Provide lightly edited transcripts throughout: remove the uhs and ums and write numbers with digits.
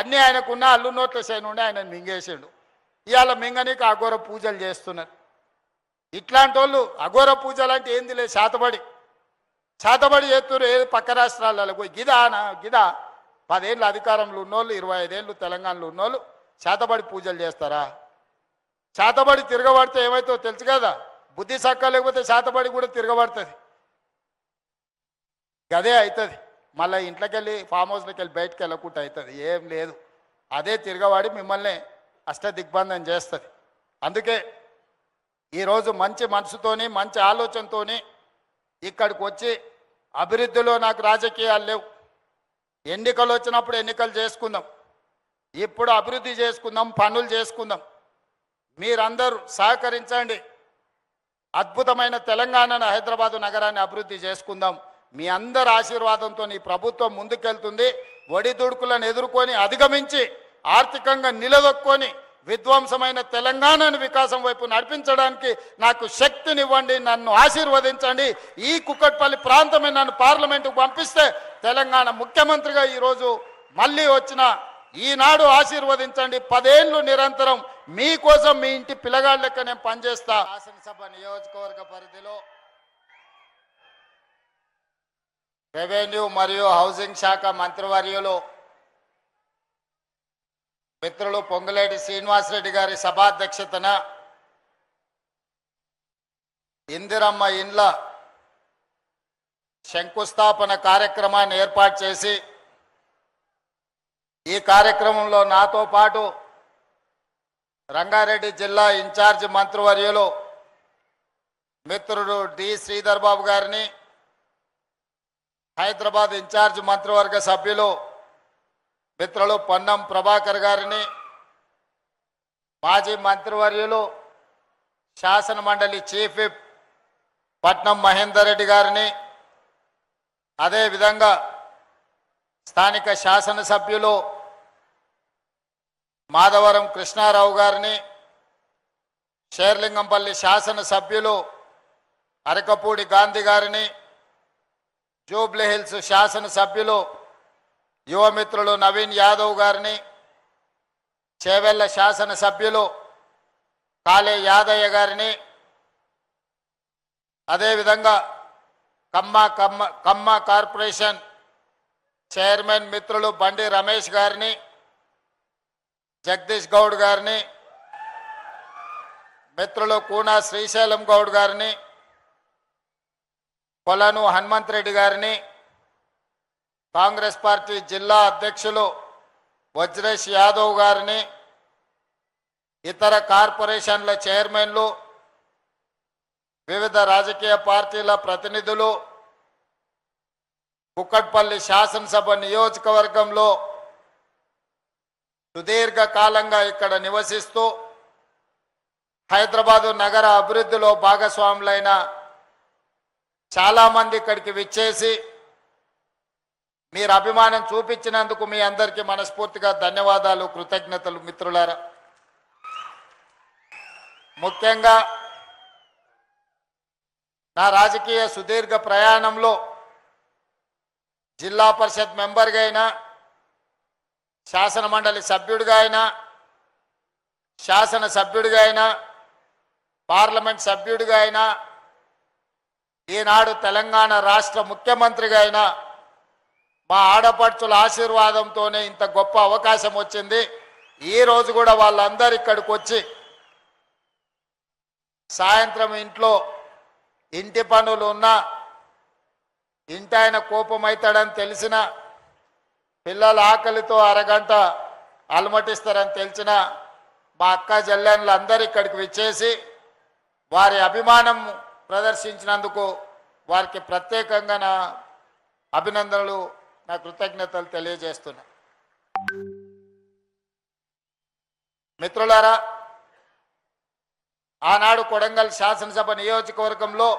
అన్నీ ఆయనకున్న అల్లు నోట్ల సైన్ ఉండి ఆయన మింగేసాడు. ఇవాళ మింగనీకి అఘోర పూజలు చేస్తున్నారు. ఇట్లాంటి వాళ్ళు అఘోర పూజలు అంటే ఏంది లేదు, చేతబడి చేస్తున్నారు. ఏది పక్క రాష్ట్రాలలో పోయి గిదా 10 ఏళ్ళు అధికారంలో ఉన్నోళ్ళు, 25 ఏళ్ళు తెలంగాణలో ఉన్నోళ్ళు చేతబడి పూజలు చేస్తారా? చేతబడి తిరగబడితే ఏమైతే తెలుసు కదా, బుద్ధి సక్క లేకపోతే చేతబడి కూడా తిరగబడుతుంది. గదే అవుతుంది. మళ్ళీ ఇంట్లోకి వెళ్ళి ఫామ్ హౌస్లోకి వెళ్ళి బయటకు వెళ్ళకుండా అవుతుంది. ఏం లేదు, అదే తిరగబడి మిమ్మల్ని అష్టదిగ్బంధం చేస్తుంది. అందుకే ఈరోజు మంచి మనసుతోని మంచి ఆలోచనతోని ఇక్కడికి వచ్చి అభివృద్ధిలో నాకు రాజకీయాలు లేవు, ఎన్నికలు వచ్చినప్పుడు ఎన్నికలు చేసుకుందాం, ఇప్పుడు అభివృద్ధి చేసుకుందాం, పనులు చేసుకుందాం. మీరందరూ సహకరించండి. అద్భుతమైన తెలంగాణను, హైదరాబాదు నగరాన్ని అభివృద్ధి చేసుకుందాం. మీ అందరి ఆశీర్వాదంతో ఈ ప్రభుత్వం ముందుకెళ్తుంది. ఒడిదుడుకులను ఎదుర్కొని అధిగమించి ఆర్థికంగా నిలదొక్కొని విధ్వంసమైన తెలంగాణను వికాసం వైపు నడిపించడానికి నాకు శక్తినివ్వండి, నన్ను ఆశీర్వదించండి. ఈ కుక్కట్పల్లి ప్రాంతమే నన్ను పార్లమెంటుకు పంపిస్తే తెలంగాణ ముఖ్యమంత్రిగా ఈరోజు మళ్ళీ వచ్చిన ఈనాడు ఆశీర్వదించండి. 10 ఏళ్ళు నిరంతరం మీకోసం మీ ఇంటి పిల్లగాళ్ళ లెక్క నేను పనిచేస్తా. శాసనసభ నియోజకవర్గ పరిధిలో రెవెన్యూ మరియు హౌసింగ్ శాఖ మంత్రివర్యులు మిత్రులు పొంగులేటి శ్రీనివాసరెడ్డి గారి సభాధ్యక్షతన ఇందిరమ్మ ఇండ్ల శంకుస్థాపన కార్యక్రమాన్ని ఏర్పాటు చేసి, ఈ కార్యక్రమంలో నాతో పాటు రంగారెడ్డి జిల్లా ఇన్ఛార్జి మంత్రివర్యులు మిత్రుడు డి శ్రీధర్ బాబు గారిని, హైదరాబాద్ ఇన్ఛార్జ్ మంత్రివర్గ సభ్యులు మిత్రులు పొన్నం ప్రభాకర్ గారిని, మాజీ మంత్రివర్యులు శాసన మండలి చీఫ్ విప్ పట్నం మహేందర్ రెడ్డి గారిని, అదేవిధంగా స్థానిక శాసనసభ్యులు మాధవరం కృష్ణారావు గారిని, షేర్లింగంపల్లి శాసనసభ్యులు అరకపూడి గాంధీ గారిని, జూబ్లీహిల్స్ శాసనసభ్యులు యువమిత్రులు నవీన్ యాదవ్ గారిని, చేవెళ్ల శాసనసభ్యులు కాళే యాదయ్య గారిని, అదేవిధంగా కమ్మ కార్పొరేషన్ చైర్మన్ మిత్రులు బండి రమేష్ గారిని, జగదీష్ గౌడ్ గారిని, మిత్రులు కూనా శ్రీశైలం గౌడ్ గారిని, కొలను హనుమంత్ రెడ్డి గారిని, కాంగ్రెస్ పార్టీ జిల్లా అధ్యక్షులు వజ్రేష్ యాదవ్ గారిని, ఇతర కార్పొరేషన్ల చైర్మన్లు, వివిధ రాజకీయ పార్టీల ప్రతినిధులు, కుక్కట్పల్లి శాసనసభ నియోజకవర్గంలో సుదీర్ఘకాలంగా ఇక్కడ నివసిస్తూ హైదరాబాదు నగర అభివృద్ధిలో భాగస్వాములైన చాలామంది ఇక్కడికి విచ్చేసి మీరు అభిమానం చూపించినందుకు మీ అందరికీ మనస్ఫూర్తిగా ధన్యవాదాలు, కృతజ్ఞతలు. మిత్రులారా, ముఖ్యంగా నా రాజకీయ సుదీర్ఘ ప్రయాణంలో జిల్లా పరిషత్ మెంబర్గా అయినా, శాసన మండలి సభ్యుడిగా అయినా, శాసన సభ్యుడిగా అయినా, పార్లమెంట్ సభ్యుడిగా అయినా, ఈనాడు తెలంగాణ రాష్ట్ర ముఖ్యమంత్రిగా అయినా మా ఆడపడుచుల ఆశీర్వాదంతోనే ఇంత గొప్ప అవకాశం వచ్చింది. ఈరోజు కూడా వాళ్ళందరూ ఇక్కడికి వచ్చి సాయంత్రం ఇంట్లో ఇంటి పనులు ఉన్నా, ఇంటి ఆయన కోపం అవుతాడని తెలిసిన, పిల్లల ఆకలితో అరగంట అలమటిస్తారని తెలిసిన మా అక్క చెల్లెళ్ళు అందరూ ఇక్కడికి విచ్చేసి వారి అభిమానం ప్రదర్శించినందుకు వారికి ప్రత్యేకంగా నా అభినందనలు, నా కృతజ్ఞతలు తెలియజేస్తున్నా. మిత్రులారా, ఆనాడు కొడంగల్ శాసనసభ నియోజకవర్గంలో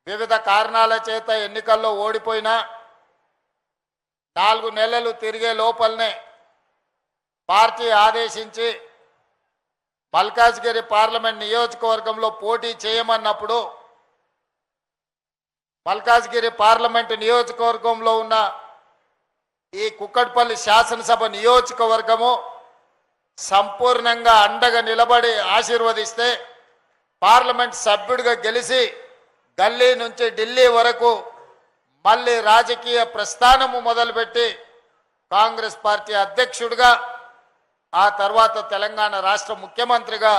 వివిధ కారణాల చేత ఎన్నికల్లో ఓడిపోయినా 4 నెలలు తిరిగే లోపలనే పార్టీ ఆదేశించి మల్కాజ్గిరి పార్లమెంట్ నియోజకవర్గంలో పోటీ చేయమన్నప్పుడు మల్కాజ్గిరి పార్లమెంట్ నియోజకవర్గంలో ఉన్న ఈ కుక్కట్పల్లి శాసనసభ నియోజకవర్గము సంపూర్ణంగా అండగా నిలబడి ఆశీర్వదిస్తే పార్లమెంట్ సభ్యుడిగా గెలిచి గల్లీ నుంచి ఢిల్లీ వరకు మళ్ళీ రాజకీయ ప్రస్థానము మొదలుపెట్టి కాంగ్రెస్ పార్టీ అధ్యక్షుడిగా ఆ తర్వాత తెలంగాణ రాష్ట్ర ముఖ్యమంత్రిగా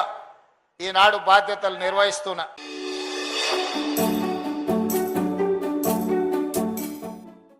ఈనాడు బాధ్యతలు నిర్వహిస్తున్నా.